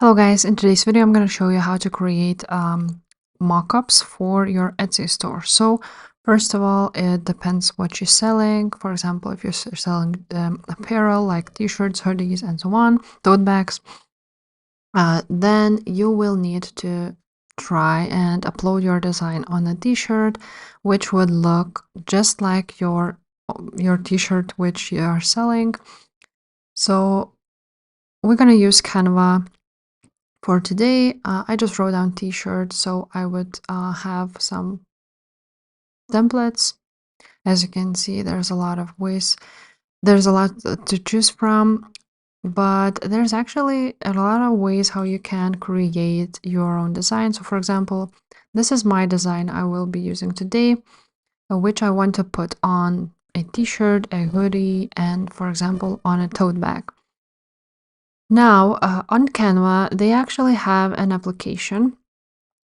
Hello guys, in today's video I'm going to show you how to create mockups for your Etsy store. So first of all, it depends what you're selling. For example, if you're selling apparel like t-shirts, hoodies and so on, tote bags, then you will need to try and upload your design on a t-shirt, which would look just like your t-shirt which you are selling. So we're going to use Canva. For today, I just wrote down t-shirt, so I would have some templates. As you can see, there's a lot of ways, there's a lot to choose from, but there's actually a lot of ways how you can create your own design. So for example, this is my design I will be using today, which I want to put on a t-shirt, a hoodie, and for example, on a tote bag. Now, on Canva, they actually have an application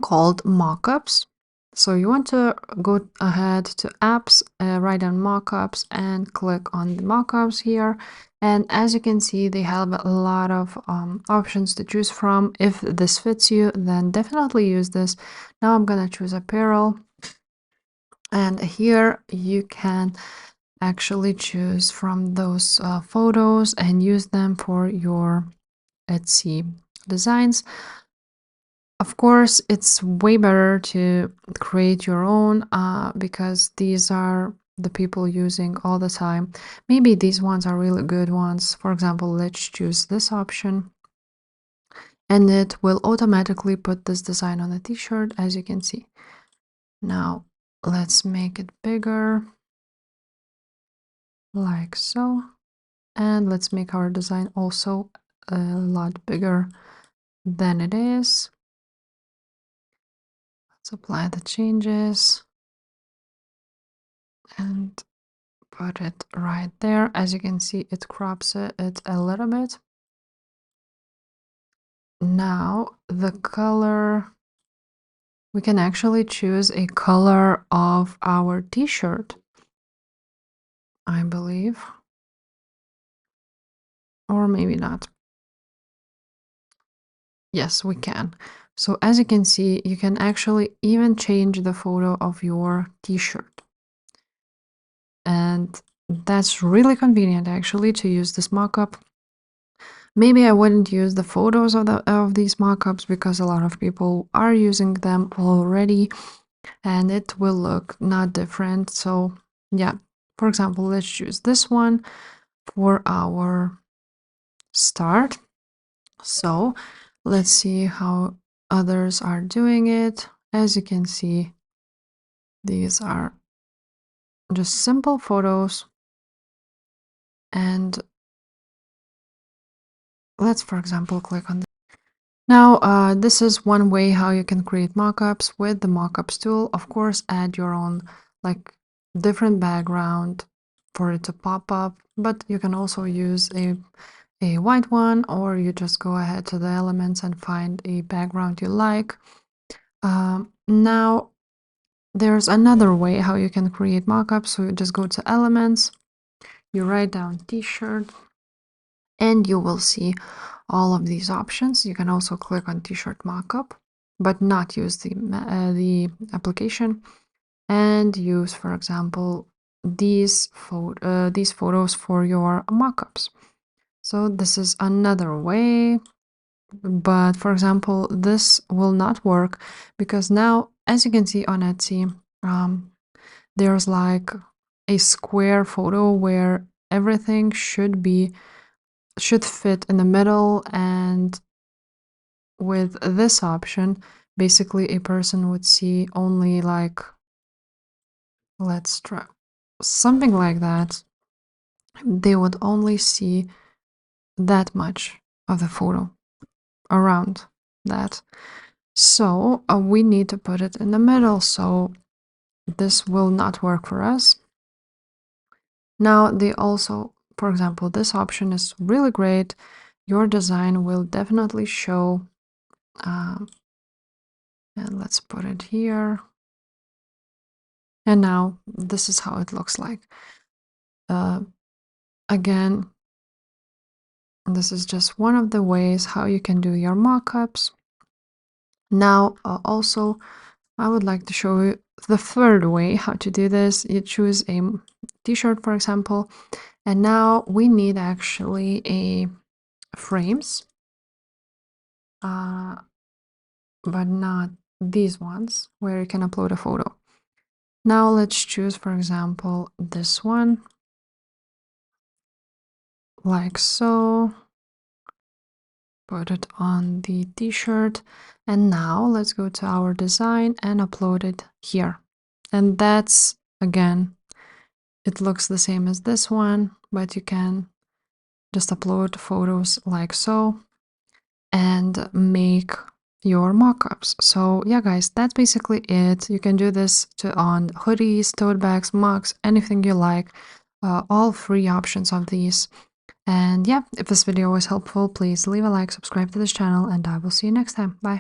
called Mockups. So you want to go ahead to apps, write down Mockups and click on the Mockups here. And as you can see, they have a lot of options to choose from. If this fits you, then definitely use this. Now I'm gonna choose apparel. And here you can actually choose from those photos and use them for your Etsy designs. Of course, it's way better to create your own because these are the people using all the time. Maybe these ones are really good ones. For example, let's choose this option and it will automatically put this design on a t-shirt, as you can see. Now, let's make it bigger, like so. And let's make our design also a lot bigger than it is. Let's apply the changes and put it right there. As you can see, it crops it a little bit. Now the color, we can actually choose a color of our t-shirt, I believe, or maybe not. Yes, we can. So as you can see, you can actually even change the photo of your t-shirt. And that's really convenient actually to use this mockup. Maybe I wouldn't use the photos of these mockups because a lot of people are using them already and it will look not different. So yeah, for example, let's choose this one for our start. So let's see how others are doing it. As you can see, these are just simple photos. And let's, for example, click on this. Now, this is one way how you can create mockups with the mockups tool. Of course, add your own like different background for it to pop up, but you can also use a white one, or you just go ahead to the elements and find a background you like. Now, there's another way how you can create mockups. So you just go to elements, you write down t-shirt, and you will see all of these options. You can also click on t-shirt mockup, but not use the application, and use, for example, these photos for your mockups. So this is another way, but for example, this will not work because now, as you can see on Etsy, there's like a square photo where everything should fit in the middle, and with this option, basically a person would see only like, let's try something like that. They would only see that much of the photo around that. So we need to put it in the middle. So this will not work for us. Now they also, for example, this option is really great. Your design will definitely show. And let's put it here. And now this is how it looks like. Again, This is just one of the ways how you can do your mockups. Now, also, I would like to show you the third way how to do this. You choose a t-shirt, for example, and now we need actually a frames, but not these ones where you can upload a photo. Now let's choose, for example, this one, like so. Put it on the t-shirt, and now let's go to our design and upload it here. And that's, again, it looks the same as this one, but you can just upload photos like so and make your mockups. So yeah, guys, that's basically it. You can do this on hoodies, tote bags, mugs, anything you like. All free options of these. And yeah, if this video was helpful, please leave a like, subscribe to this channel, and I will see you next time. Bye.